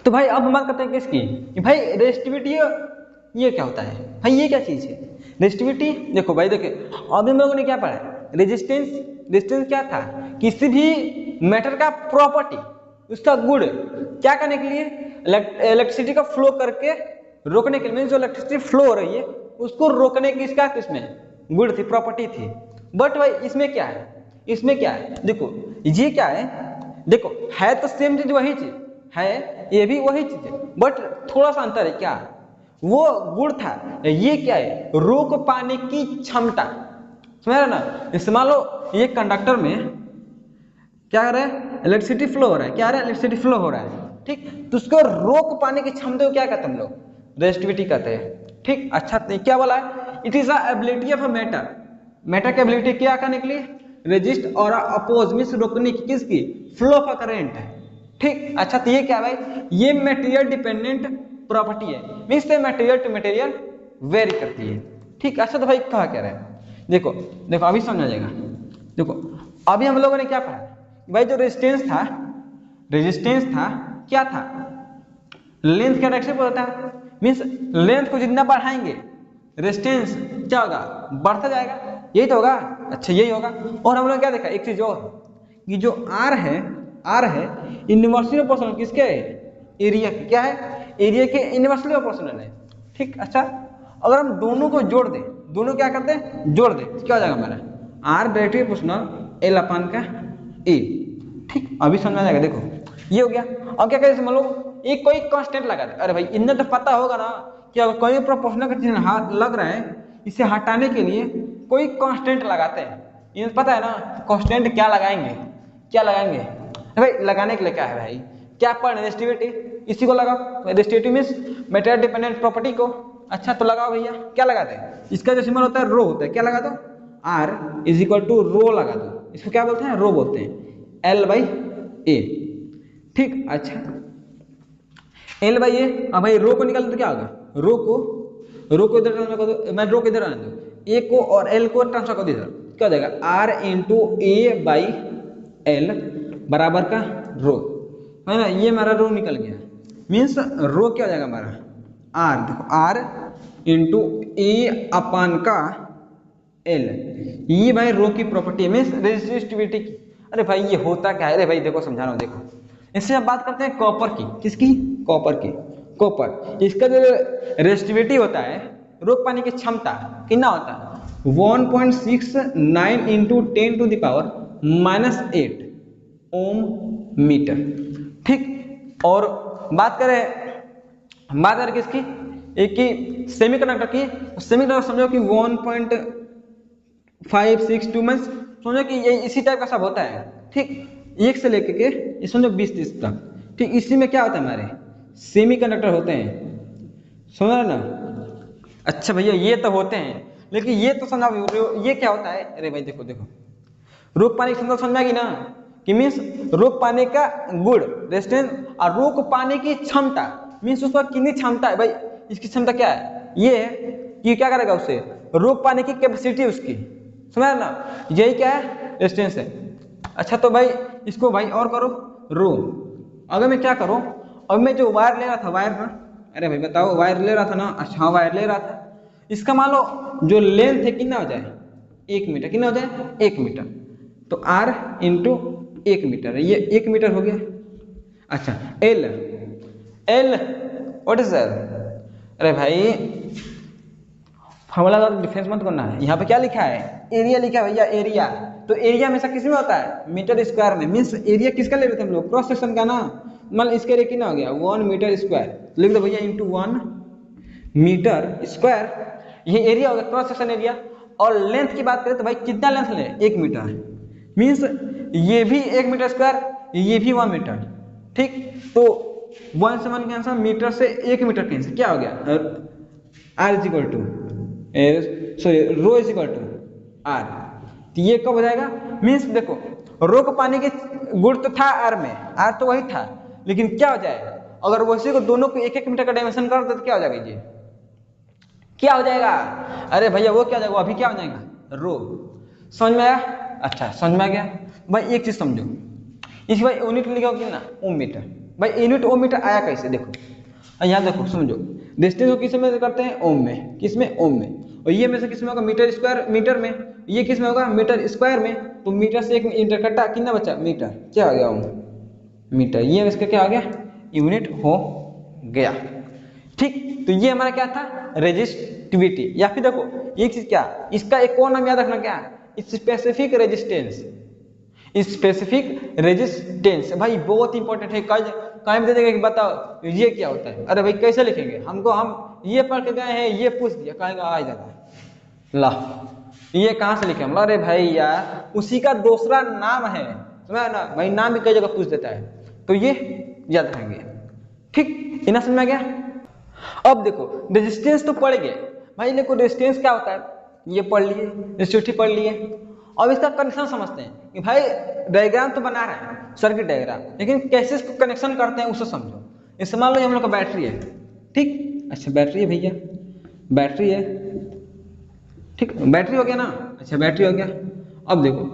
तो भाई अब हम बात करते हैं किसकी, कि भाई रेजिस्टिविटी ये क्या होता है, भाई ये क्या चीज है रेजिस्टिविटी, देखो भाई देखिए, अभी हम लोगों ने क्या पढ़ा, रेजिस्टेंस क्या था, किसी भी मैटर का प्रॉपर्टी, उसका गुण, क्या करने के लिए, इलेक्ट्रिसिटी का फ्लो करके रोकने के लिए, जो इलेक्ट्रिसिटी फ्लो हो रही है उसको रोकने की इसका किसमें गुण थी, प्रॉपर्टी थी, बट भाई इसमें क्या है, देखो ये क्या है, देखो है तो सेम चीज, वही चीज है, ये भी वही चीज है, बट थोड़ा सा अंतर है, क्या, वो गुण था, ये क्या है, रोक पाने की क्षमता, समझ रहे ना, इस मान लो ये कंडक्टर में क्या हो रहा है, इलेक्ट्रिसिटी फ्लो हो रहा है, क्या रहा है, इलेक्ट्रिसिटी फ्लो हो रहा है, ठीक, तो उसको रोक पाने की क्षमता को क्या कहते हैं हम लोग, रेजिस्टिविटी कहते हैं, ठीक, अच्छा तो क्या बोला है, it is ability of matter की एबिलिटी क्या करने के लिए, रेजिस्ट और अपोज, मींस रोकने की, किसकी, फ्लो ऑफ करंट है, ठीक, अच्छा तो ये क्या भाई, ये मटेरियल डिपेंडेंट प्रॉपर्टी है, means material to material vary करती है, ठीक, अच्छा तो भाई कहा क्या रहा है, देखो अभी समझ आ जाएगा, देखो अभी हम लोगों ने क्या पढ़ा भाई, जो रेजिस्टेंस था क्या था, लेंथ का डायरेक्शन होता है, मींस लेंथ को जितना बढ़ाएंगे रेजिस्टेंस क्या होगा, बढ़ता जाएगा, यही तो होगा, अच्छा यही होगा, और हम लोग क्या देखा, एक चीज और, कि जो आर है इनवर्सली प्रोपोर्शनल किसके, एरिया के, क्या है, एरिया के इनवर्सली प्रोपोर्शनल है, ठीक, अच्छा अगर हम दोनों को जोड़ दें, दोनों क्या करते हैं, जोड़ दें, क्या हो जाएगा हमारा, आर डायरेक्टली प्रोपोर्शनल एल अपान का ए, ठीक, अभी समझ आ जाएगा, देखो ये हो गया, अब क्या करें, मान लो एक कोई कांस्टेंट लगा दे, अरे भाई इतना तो पता होगा ना कि अगर कोई प्रोपोर्शनल का चिन्ह हाथ लग रहा है, इसे हटाने के लिए कोई कांस्टेंट लगाते हैं, ये पता है ना, कांस्टेंट क्या लगाएंगे, अरे भाई लगाने के लिए क्या है भाई, क्या पढ़ रेजिस्टिविटी, इसी को लगाओ, resistivity means material dependent property को, अच्छा तो लगाओ भैया, क्या लगाते हैं, इसका जो सिंबल होता है रो होता है, क्या लगा दो, R इज इक्वल टू रो लगा दो, इसको क्या बोलते हैं, रो बोलते हैं, L/A, ठीक, अच्छा L/A, अब भाई रो को निकालते तो क्या होगा, रो को इधर ट्रांसफर कर दो, मैं रो को इधर आने दो, A को और L को ट्रांसफर कर दो इधर, क्या हो जाएगा, R इंटू A/L बराबर का रो, है ना, ये हमारा रो निकल गया, मीन्स रो क्या हो जाएगा हमारा, R, देखो R इंटू A अपान का L, ये भाई रो की प्रॉपर्टी है, मीन्स रेजिस्टिविटी की, अरे भाई ये होता क्या है, अरे भाई देखो समझा रहा हूँ, देखो इससे अब बात करते हैं कॉपर की, किसकी, कॉपर, इसका जो रेजिस्टिविटी होता है, रोक पाने की क्षमता कितना होता है, 1.69 इंटू 10⁻⁻8 ओम मीटर, ठीक, और बात करें किसकी, एक की सेमीकंडक्टर की। सेमीकंडक्टर समझो कि 1.562 में समझो कि ये इसी टाइप का सब होता है, ठीक, 1 से लेके के ये समझो 20-30 तक, ठीक। इसी में क्या होता है, हमारे सेमीकंडक्टर होते हैं, समझ रहे ना। अच्छा भैया ये तो होते हैं, लेकिन ये तो समझा, ये क्या होता है, अरे भाई देखो देखो, रोक पाने की क्षमता समझ में आएगी ना, कि मीन्स रोक पाने का गुण रेजिस्टेंस, और रोक पाने की क्षमता मीन्स उसका कितनी क्षमता है, भाई इसकी क्षमता क्या है, ये है कि क्या करेगा, उससे रोक पाने की कैपेसिटी उसकी, समझ ना, यही क्या है, रेजिस्टेंस है। अच्छा तो भाई इसको भाई और करो रो, अगर मैं क्या करूं, अब मैं जो वायर ले रहा था, वायर ना, अरे भाई बताओ वायर ले रहा था ना, अच्छा हाँ वायर ले रहा था, इसका मान लो जो लेंथ है कितना हो जाए, 1 मीटर, कितना हो जाए 1 मीटर, तो R इंटू 1 मीटर, ये 1 मीटर हो गया। अच्छा L व्हाट इज दैट, अरे भाई फॉर्मूला का डिफरेंस मत करना है, यहाँ पे क्या लिखा है, एरिया लिखा है भैया, एरिया, तो एरिया हमेशा किस में होता है, मीटर स्क्वायर में, मीन्स एरिया किसका ले रहे थे हम लोग, क्रॉस सेक्शन का ना, मान इसका एरिया कितना हो गया 1 मीटर स्क्वायर, लिख दो भैया इंटू 1 मीटर स्क्वायर, ये एरिया हो गया क्रॉस सेक्शन एरिया। और लेंथ की बात करें तो भाई कितना लेंथ ले, 1 मीटर, मीन्स ये भी 1 मीटर स्क्वायर, ये भी 1 मीटर, ठीक। तो 1 से 1 कैंसिल, मीटर से 1 मीटर कैंसिल, क्या हो गया, R is equal to sorry rho is equal to R, तो ये कब हो जाएगा, मीन्स देखो रो को पाने के गुण तो था R में, R तो वही था, लेकिन क्या हो जाए, अगर वैसे को दोनों को 1-1 मीटर का डायमेंशन कर दे तो क्या हो जाएगा, ये क्या हो जाएगा, अरे भैया वो क्या हो जाएगा, अभी क्या हो जाएगा, रो, समझ में आया, अच्छा समझ में आ गया। भाई एक चीज समझो, इस भाई यूनिट लिखा कितना, ओम मीटर, भाई यूनिट ओम मीटर आया कैसे, देखो यहाँ देखो समझो, डिस्टेंस को किस में करते हैं, ओम में, किस में, ओम में, और ये में से किस में होगा, मीटर स्क्वायर मीटर में, ये किस में होगा, मीटर स्क्वायर में, तो मीटर से 1 मीटर कटा, कितना बचा, मीटर, क्या हो गया ओम मीटर, ये इसका क्या हो गया, यूनिट हो गया, ठीक। तो ये हमारा क्या था, रेजिस्टिविटी, या फिर देखो एक चीज क्या, इसका एक और नाम याद रखना, क्या, स्पेसिफिक रेजिस्टेंस, स्पेसिफिक रेजिस्टेंस, भाई बहुत इंपॉर्टेंट है, कहीं दे देगा कि बताओ ये क्या होता है, अरे भाई कैसे लिखेंगे, हमको हम ये पढ़ के गए हैं, ये पूछ दिया, कहेगा आ जाता ला, ये कहाँ से लिखे हम, अरे भाई यार उसी का दूसरा नाम है, समझ ना भाई, नाम भी कई जगह पूछ देता है, तो ये याद रखेंगे, ठीक, इतना समझ में आ गया। अब देखो रेजिस्टेंस तो पढ़ गए भाई, देखो रेजिस्टेंस क्या होता है, ये पढ़ लिए, रेजिस्टिविटी पढ़ लिए, अब इसका कनेक्शन समझते हैं कि भाई डायग्राम तो बना रहे हैं सर्किट डायग्राम, लेकिन कैसे इसको कनेक्शन करते हैं उसे समझो। इसे मान लो हम लोग का बैटरी है, ठीक, अच्छा बैटरी है भैया, बैटरी है, ठीक, बैटरी हो गया ना, अच्छा बैटरी हो गया। अब देखो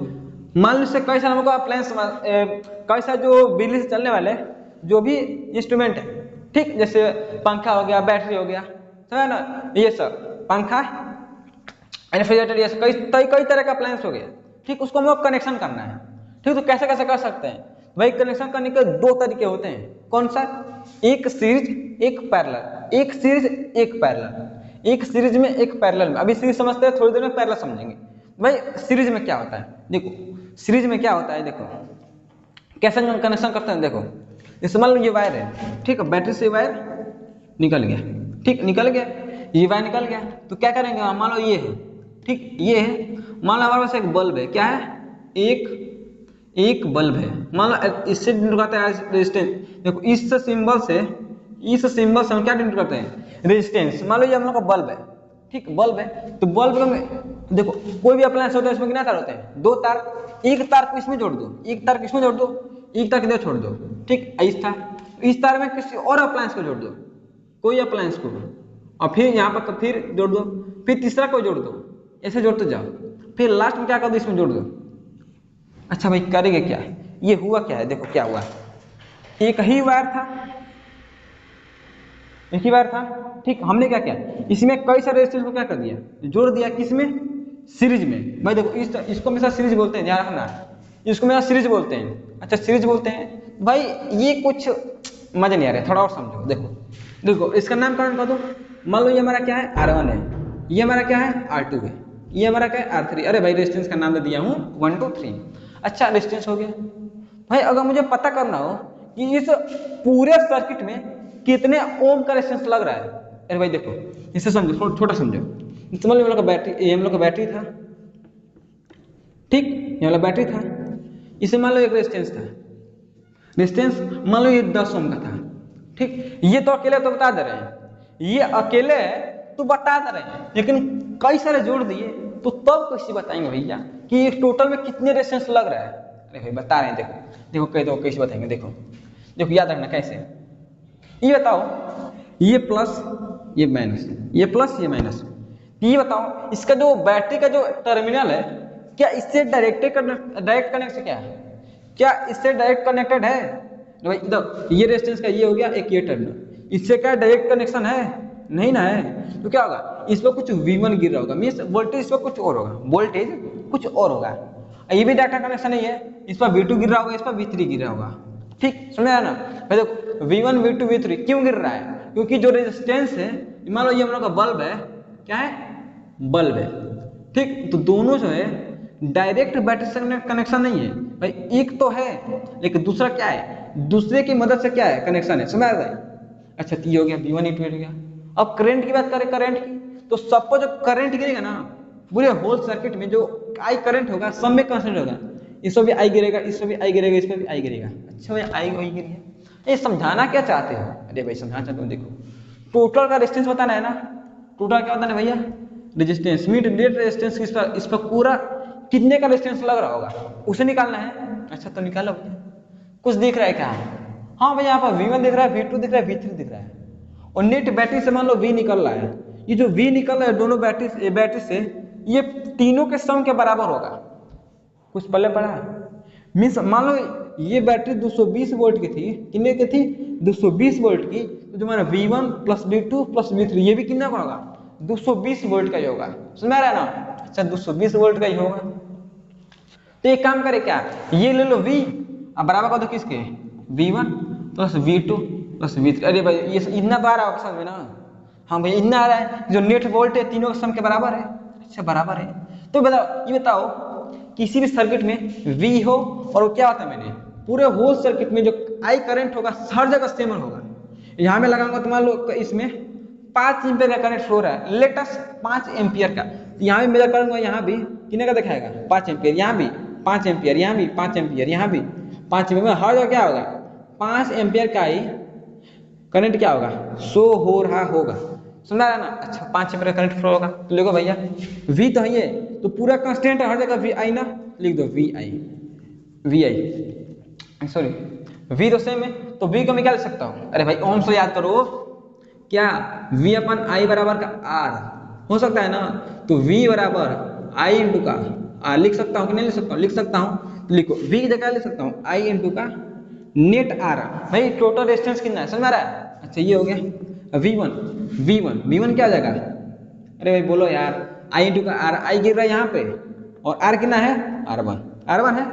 मान लो इससे कई सारे हमको अप्लायंस, कई सारे जो बिजली से चलने वाले जो भी इंस्ट्रूमेंट है, ठीक, जैसे पंखा हो गया, बैटरी हो गया, समझ ना, ये सब पंखा, रेफ्रिजरेटर, ये कई तरह का अप्लायंस हो गया, ठीक, उसको हम लोग कनेक्शन करना है, ठीक। तो कैसे कैसे कर सकते हैं भाई, कनेक्शन करने के 2 तरीके होते हैं, कौन सा, एक सीरीज एक पैरेलल, एक सीरीज एक पैरेलल, एक सीरीज में एक पैरेलल में, अभी सीरीज समझते हैं, थोड़ी देर में पैरेलल समझेंगे। भाई सीरीज में क्या होता है, देखो सीरीज में क्या होता है, देखो कैसे कनेक्शन करते हैं, देखो जैसे मान लो ये वायर है, ठीक है, बैटरी से वायर निकल गया, ठीक, निकल गया, ये वायर निकल गया, तो क्या करेंगे, मान लो ये है, ठीक, ये है, मान लो हमारे पास एक बल्ब है, क्या है, एक बल्ब है, मान लो इससे डिनोट करते हैं रेजिस्टेंस, देखो इस सिंबल से हम क्या डिनोट करते हैं, रेजिस्टेंस। मान लो ये हम लोग का बल्ब है, ठीक, बल्ब है, तो बल्ब में देखो कोई भी अप्लायंस होता है, इसमें कितना तार होते हैं, 2 तार, एक तार को इसमें जोड़ दो, एक तार किसमें जोड़ दो, एक तार किधर छोड़ दो, ठीक, इस तार में किसी और अप्लायंस को जोड़ दो, कोई अप्लायंस को, और फिर यहाँ पर फिर जोड़ दो, फिर तीसरा को जोड़ दो, ऐसे जोड़ते जाओ, फिर लास्ट में क्या कर दो, इसमें जोड़ दो। अच्छा भाई करेंगे क्या, ये हुआ क्या है, देखो क्या हुआ, एक ही वायर था, ठीक, हमने क्या किया, इसमें कई सारे रेजिस्टेंस को क्या कर दिया, जोड़ दिया, किसमें, सीरीज में। भाई देखो इसको हमेशा सीरीज बोलते हैं, ध्यान रखना, इसको हमेशा सीरीज बोलते हैं, अच्छा सीरीज बोलते हैं भाई, ये कुछ मजा नहीं आ रहा है, थोड़ा और समझो, देखो इसका नामकरण कर दो, मान लो ये हमारा क्या है, R1 है, ये हमारा क्या है, R2 है, ये हमारा क्या है, R3, अरे भाई रेजिस्टेंस का नाम दे दिया हूँ 1 2 3, अच्छा रेजिस्टेंस हो गया। भाई अगर मुझे पता करना हो कि इस पूरे सर्किट में कितने ओम का रेजिस्टेंस लग रहा है। अरे भाई देखो, इसे समझो, छोटा समझो। समझ लो हम लोग का बैटरी, ये हम लोग का बैटरी था, ठीक, ये वाला बैटरी था, इसे मान लो एक रेजिस्टेंस था, रेजिस्टेंस मान लो ये 10 ओम का था, ठीक। ये तो अकेले तो बता दे रहे हैं, ये अकेले तो बता दे रहे हैं, लेकिन कई सारे जोड़ दिए तो तब कैसे बताएंगे भैया कि टोटल में कितने रेजिस्टेंस लग रहा है। अरे भाई बता रहे हैं, देखो देखो कह दो कैसे बताएंगे, देखो देखो याद रखना कैसे। ये बताओ, ये प्लस ये माइनस, ये प्लस ये माइनस, ये बताओ इसका जो बैटरी का जो टर्मिनल है, क्या इससे डायरेक्ट कनेक्ट क्या है, क्या इससे डायरेक्ट कनेक्टेड है? भाई इधर ये रेजिस्टेंस का ये हो गया एक, ये टर्मिनल, इससे क्या डायरेक्ट कनेक्शन है? नहीं ना है। तो क्या होगा, इस पर कुछ V1 गिर रहा होगा, मीन्स वोल्टेज इस पर कुछ और होगा, वोल्टेज कुछ और होगा। ये भी डायरेक्ट कनेक्शन नहीं है, इस पर V2 गिर रहा होगा, इस पर V3 गिर रहा होगा, ठीक, समझ आया ना। भाई देखो V1 V2 V3 क्यों गिर रहा है? क्योंकि जो रेजिस्टेंस है, मान लो ये हम लोग का बल्ब है, क्या है, बल्ब है, ठीक। तो दोनों जो है डायरेक्ट बैटरी से कनेक्शन नहीं है भाई, एक तो है लेकिन दूसरा क्या है, दूसरे की मदद से क्या है, कनेक्शन है, समझ आया। अच्छा तो ये हो गया V1 E2 हो गया। अब करंट की बात करें, करंट की, तो सबको जो करंट गिरेगा ना पूरे होल सर्किट में, जो आई करंट होगा सब में कांस्टेंट होगा, इस पर भी आई गिरेगा, इस पर भी आई गिरेगा, इस पर भी आई गिरेगा। अच्छा भाई आई वही गिर गया, ये समझाना क्या चाहते हो? अरे भाई समझाना चाहते हो, देखो टोटल का रेजिस्टेंस बताना है ना, टोटल क्या बताना है भैया, रेजिस्टेंस मीट नेट रेजिस्टेंस, इस पर पूरा कितने का रेजिस्टेंस लग रहा होगा उसे निकालना है। अच्छा तो निकालो भैया, कुछ दिख रहा है क्या? हाँ भैया यहाँ पर V1 दिख रहा है, V2 दिख रहा है, V3 दिख रहा है, और नेट बैटरी से मान लो V निकल रहा है, ये जो V निकल रहा है दोनों बैटरी से, ये तीनों के सम के बराबर होगा। कुछ पल्ले पड़ा है, मीन्स मान लो ये बैटरी 220 वोल्ट की थी, कितने की थी, 220 वोल्ट की, तो जो हमारा V1 plus V2 plus V3 ये भी कितना का होगा, 220 वोल्ट का ही होगा, समझ में आ रहा है ना। अच्छा 220 वोल्ट का ही होगा, तो एक काम करे क्या, ये ले लो V, अब बराबर कर दो किसके, V1 plus V2 plus V3। अरे भाई ये इतना तो आ रहा है समझ में ना, हाँ भाई इतना आ रहा है, जो नेट वोल्ट है तीनों के सम के बराबर है। अच्छा बराबर है, तो बताओ ये बताओ किसी भी सर्किट में V हो, और वो क्या होता है, मैंने पूरे होल सर्किट में जो आई करंट होगा हर जगह सेम होगा। यहाँ में लगाऊंगा तो मान लो इसमें 5 एम्पियर का करंट फ्लो रहा है, लेटेस्ट 5 एम्पियर का, यहाँ भी मेजर करूंगा, यहाँ भी कितने का दिखाएगा, 5 एम्पियर, यहाँ भी 5 एम्पियर, यहाँ भी 5 एम्पियर, यहाँ भी 5 एम्पियर, हर जगह क्या होगा 5 एम्पियर का ही करंट क्या होगा, शो हो रहा होगा, समझा रहा ना। अच्छा 5 एम्पियर करंट फ्लो होगा, तो देखो भैया V तो है ये, तो पूरा कांस्टेंट है हर जगह V I ना, लिख दो V I, सॉरी V तो सेम है, तो V को मैं क्या लिख सकता हूँ, अरे भाई ओम से याद करो, क्या V अपन I बराबर का R हो सकता है ना, तो V बराबर I इंटू का R लिख सकता हूँ कि नहीं लिख सकता हूँ, लिख सकता हूँ, तो लिखो V की जगह लिख सकता हूँ I इंटू का नेट R, भाई टोटल रेजिस्टेंस कितना है, समझ में आ रहा है। अच्छा ये हो गया V1 क्या हो जाएगा, अरे भाई बोलो यार, I इंटू का R, I गिर रहा है यहाँ पे, और R कितना है, R1 है,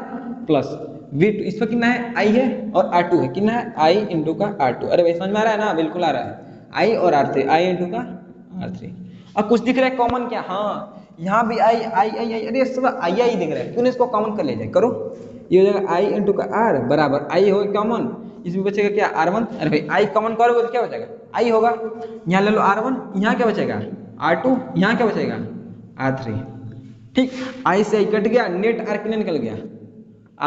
प्लस V2 इस पर कितना है, I है, और R2 है, कितना है, I इंटू का R2। अरे भाई समझ में आ रहा है ना, बिल्कुल आ रहा है, I और R3, I इंटू का R3। अब कुछ दिख रहा है कॉमन क्या, हाँ यहाँ भी I, अरे सब I दिख रहा है, क्यों इसको कॉमन कर ले जाए, करो, ये हो जाएगा I इंटू का R बराबर I हो कॉमन, इसमें बचेगा क्या R1, अरे भाई I कॉमन करोगे तो क्या बचेगा I होगा, यहाँ ले लो R1, यहाँ क्या बचेगा R2, यहाँ क्या बचेगा R3, ठीक। I से I कट गया, नेट R कितना निकल गया,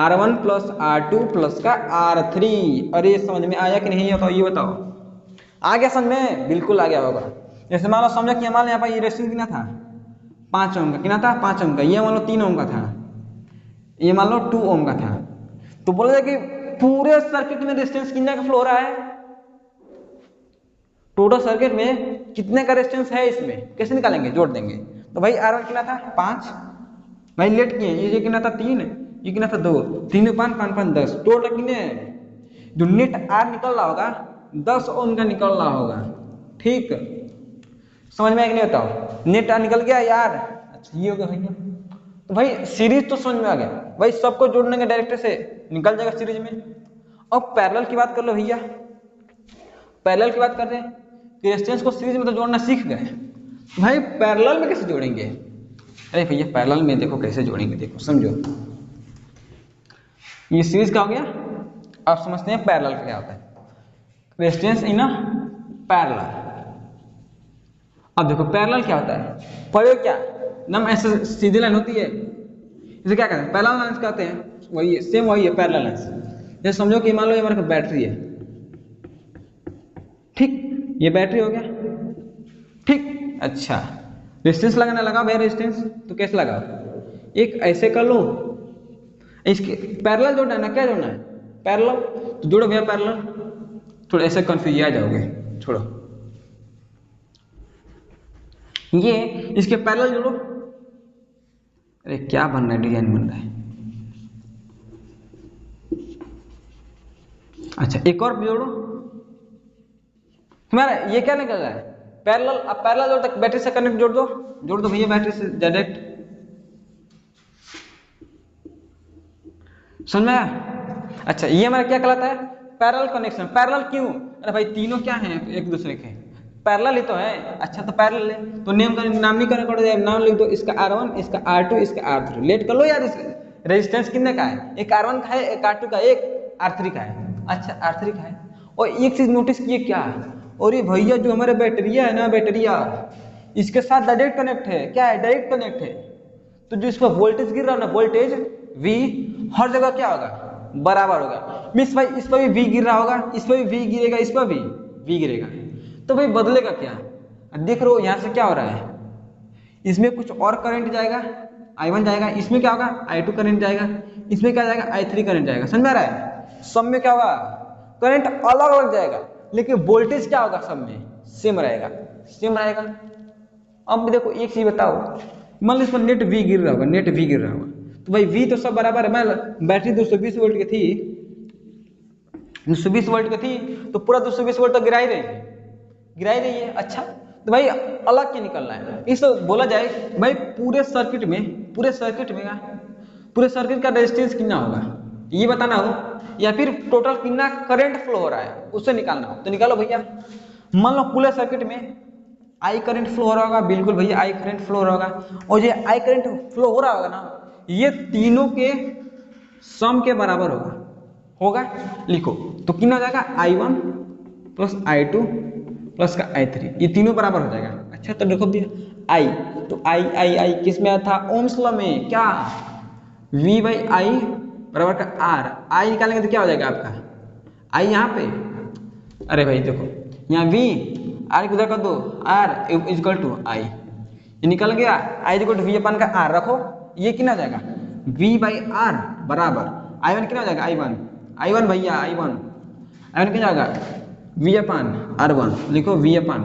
R1 प्लस R2 प्लस का R3। अरे समझ में आया कि नहीं, बताओ ये बताओ, आ गया समझ में, बिल्कुल आ गया होगा। जैसे मान लो समझो कि हमारे यहाँ पर ये रेजिस्टेंस कितना था, 5 ओम का, कितना था 5 ओम का, ये मान लो 3 ओम का था, ये मान लो 2 ओम का था, तो बोला कि पूरे सर्किट में रेजिस्टेंस कितना का फ्लो हो रहा है, टोटल सर्किट में कितने का रेजिस्टेंस है, इसमें कैसे निकालेंगे, जोड़ देंगे, तो भाई R1 कितना था 5, भाई लेट किए, ये कितना था 3, ये कितना था 2, 3 5 5 5 10, टोटल कितने, जो नेट R निकल रहा होगा 10 ओम का निकल रहा होगा, ठीक। समझ में आया कि नहीं, बताओ नेट R निकल गया यार। अच्छा ये हो गया भैया, तो भाई सीरीज तो समझ में आ गया, भाई सबको जोड़ने के डायरेक्ट से निकल जाएगा सीरीज में। अब पैरेलल की बात कर लो भैया, पैरेलल की बात कर रहे हैं, रेजिस्टेंस को सीरीज में तो जोड़ना सीख गए, भाई पैरेलल में कैसे जोड़ेंगे, अरे भैया पैरेलल में देखो कैसे जोड़ेंगे, देखो समझो, ये सीरीज का हो गया, आप समझते हैं पैरेलल क्या होता है, रेजिस्टेंस इन अ पैरेलल। अब देखो पैरेलल क्या होता है, पढ़ो क्या नम ऐसे सीधी लाइन होती है, इसे क्या कहते हैं, पैरेलल लाइंस कहते हैं, वही सेम वही है पैरेलल लाइंस। जैसे समझो कि मान लो ये हमारे पास बैटरी है, ठीक, ये बैटरी हो गया, ठीक, अच्छा रेजिस्टेंस लगाना, लगाओ भैया रेजिस्टेंस, तो कैसे लगाओ, एक ऐसे कर लो, इसके पैरेलल जोड़ना है ना, क्या जोड़ना है पैरेलल, तो जोड़ो भैया पैरेलल, थोड़ा ऐसे कंफ्यूज आ जाओगे, छोड़ो ये इसके पैरेलल जोड़ो, अरे क्या बन रहा है, डिजाइन बन रहा है, अच्छा एक और जोड़ो, तुम्हारा ये क्या निकल रहा है पैरेलल, अब पैरेलल जोड़ तक बैटरी से कनेक्ट जोड़ दो भैया बैटरी से डायरेक्ट, समझ में आया। अच्छा ये हमारा क्या कहलाता है पैरेलल कनेक्शन। पैरेलल क्यों, अरे भाई तीनों क्या हैं एक दूसरे के, पैरेलल ही तो है, अच्छा तो पैरेलल है तो नेम का नाम नहीं करना पड़ेगा, नाम लिख दो, इसका R1 इसका R2 इसका R3, लेट कर लो यार, इस रेजिस्टेंस कितने का है, एक R1 का है, एक R2 का, एक R3 का है, अच्छा R3 का है। और एक चीज नोटिस किए क्या, और ये भैया जो हमारे बैटरिया है ना, बैटरिया इसके साथ डायरेक्ट कनेक्ट है, क्या है डायरेक्ट कनेक्ट है, तो जो इस पर वोल्टेज गिर रहा है ना, वोल्टेज V हर जगह क्या होगा बराबर होगा, मीन्स भाई इस पर भी V गिर रहा होगा, इस पर भी V गिरेगा, इस पर भी V गिरेगा, तो भाई बदलेगा क्या, देख रहे हो यहाँ से क्या हो रहा है, इसमें कुछ और करंट जाएगा I1 जाएगा, इसमें क्या होगा I2 करंट जाएगा, इसमें क्या जाएगा I3 करंट जाएगा, समझ में आ रहा है, सब में क्या होगा करंट अलग अलग जाएगा, लेकिन वोल्टेज क्या होगा सब में सेम रहेगा, सेम रहेगा। अब देखो एक चीज बताओ, मान लो इस पर नेट V गिर रहा होगा, नेट V गिर रहा होगा, तो भाई V तो सब बराबर है, मैं बैटरी 220 वोल्ट की थी, 220 वोल्ट की थी, तो पूरा 220 वोल्ट तो गिरा ही रही है, अच्छा तो भाई अलग क्या निकलना है, इस बोला जाए भाई पूरे सर्किट का रेजिस्टेंस कितना होगा ये बताना हो, या फिर टोटल कितना करंट फ्लो हो रहा है उससे निकालना हो, तो निकालो भैया। मान लो पूरे सर्किट में I करंट फ्लो हो रहा होगा, बिल्कुल भैया I करंट फ्लो हो रहा होगा, और ये I करंट फ्लो हो रहा होगा ना, ये तीनों के सम के बराबर होगा, लिखो तो कितना हो जाएगा I1 प्लस I2 प्लस का I3, ये तीनों बराबर हो जाएगा। अच्छा तो देखो भैया I, तो I किस में आया था ओम्स लॉ में, क्या V बाई I बराबर का R, I निकालेंगे तो क्या हो जाएगा आपका I यहाँ पे, अरे भाई देखो यहाँ V R को उधर कर दो, R इक्वल टू I, ये निकल गया I इक्वल टू V अपन का R रखो, ये कितना हो जाएगा V बाई R बराबर I1 कितना हो जाएगा I1 भैया I1 कितना होगा V अपन R1, लिखो V अपन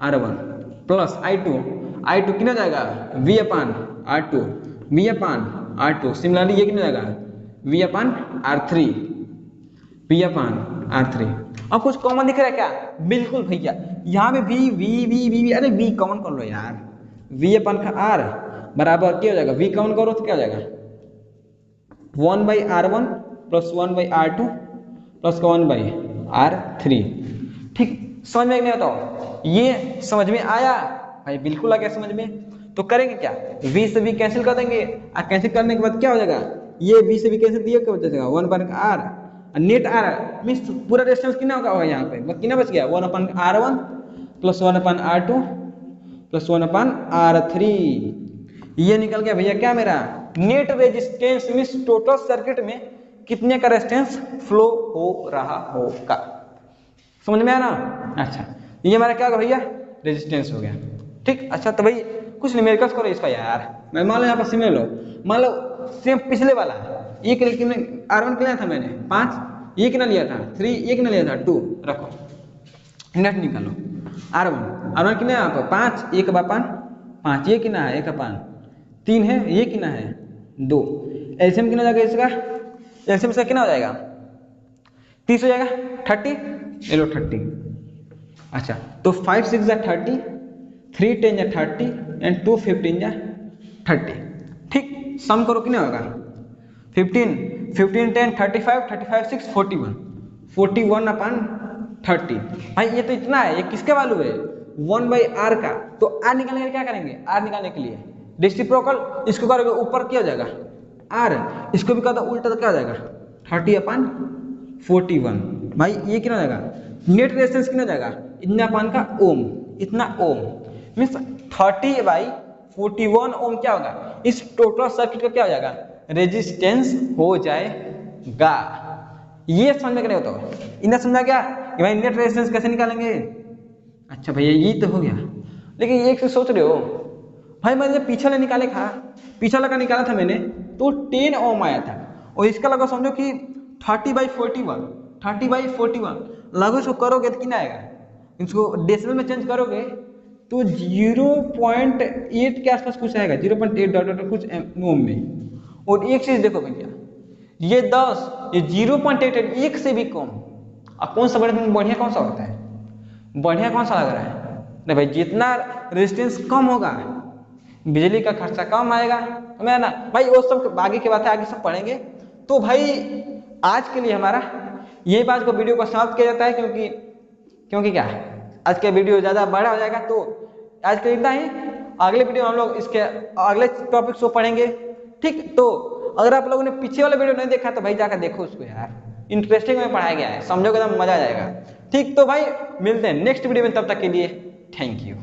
R1 प्लस I2 कितना जाएगा V अपन R2, सिमिलरली ये कितना जाएगा V अपन R3, अब कुछ कॉमन दिख रहा है क्या, बिल्कुल भैया यहाँ पे V, अरे V कॉमन कर लो यार, V अपन का R बराबर क्या हो जाएगा, V कॉमन करो तो क्या हो जाएगा 1 by R1 plus 1 by R2 plus 1 by R3, ठीक, समझ में नहीं बताओ, ये समझ में आया भाई, बिल्कुल आ गया समझ में। तो करेंगे क्या, V से V कैंसिल कर देंगे, और कैंसिल करने के बाद क्या हो जाएगा, ये V से V कैंसिल दिया क्या बच जाएगा 1 अपन R, नेट R मीन्स पूरा रेजिस्टेंस कितना होगा यहाँ पे, कितना बच गया 1 अपन R1 प्लस 1 अपन R2 प्लस 1 अपन R3, ये निकल गया भैया क्या मेरा net resistance, means total circuit में कितने का रेजिस्टेंस फ्लो हो रहा होगा, समझ में आया ना। अच्छा ये हमारा क्या होगा भैया रेजिस्टेंस हो गया, ठीक। अच्छा तो भाई कुछ न्यूमेरिकल्स करो इसका यार, मैं मान लो यहाँ पर सिमिलर लो, मान लो सेम पिछले वाला ये R1 के लिया था मैंने 5, ये कितना लिया था 3, ये कितना लिया था 2, रखो नेट निकालो R1 कितना है यहाँ पर 5, 1 बापान 5, ये कितना है 1 अपान 3 है, ये कितना है 2, एलसीएम कितना जाएगा इसका, एलसीएम इसका कितना हो जाएगा 30 हो जाएगा 30, लो 30, अच्छा तो 5 6 जा 30, 3 10 जा 30 एंड 2 15 जा 30, ठीक। सम करो कितना होगा 15 10 35 6 41 अपन 30, भाई ये तो इतना है, ये किसके वैल्यू है 1 बाई R का, तो R निकालने के लिए क्या करेंगे, R निकालने के लिए रेसिप्रोकल, इसको करोगे ऊपर क्या हो जाएगा R, इसको भी कर दो उल्टा तो क्या हो जाएगा 30 अपन 41। भाई ये कितना जाएगा, नेट रेजिस्टेंस कितना जाएगा, इतना पान का ओम, इतना ओम मीन्स 30/41 ओम क्या होगा, इस टोटल सर्किट का क्या हो जाएगा, रेजिस्टेंस हो जाएगा। ये समझ नहीं होता, इन्हें समझा क्या कि भाई नेट रेजिस्टेंस कैसे निकालेंगे। अच्छा भैया ये तो हो गया, लेकिन एक से सोच रहे हो भाई, मैंने जब पीछे वाला निकाले था, पीछे वाला का निकाला था मैंने तो 10 ओम आया था, और इसका लगा समझो कि 30/41 लगभग इसको करोगे तो कितना आएगा, इसको डेसिमल में चेंज करोगे तो 0.8 के आसपास कुछ आएगा, 0.8 डॉट कुछ ओम में। और एक चीज देखो भैया, ये 10, ये 0.8 एक से भी कम। अब कौन सा बढ़िया कौन सा होता है, बढ़िया कौन सा लग रहा है, नहीं भाई जितना रेजिस्टेंस कम होगा बिजली का खर्चा कम आएगा, समझा ना भाई। वो सब आगे की बात है, आगे सब पढ़ेंगे। तो भाई आज के लिए हमारा यही बात को वीडियो को समाप्त किया जाता है, क्योंकि क्या आज का वीडियो ज़्यादा बड़ा हो जाएगा। तो आज के लिए इतना ही, अगले वीडियो में हम लोग इसके अगले टॉपिक्स को पढ़ेंगे, ठीक। तो अगर आप लोगों ने पीछे वाला वीडियो नहीं देखा तो भाई जाकर देखो उसको यार, इंटरेस्टिंग में पढ़ाया गया है, समझोगे तो मजा आ जाएगा, ठीक। तो भाई मिलते हैं नेक्स्ट वीडियो में, तब तक के लिए थैंक यू।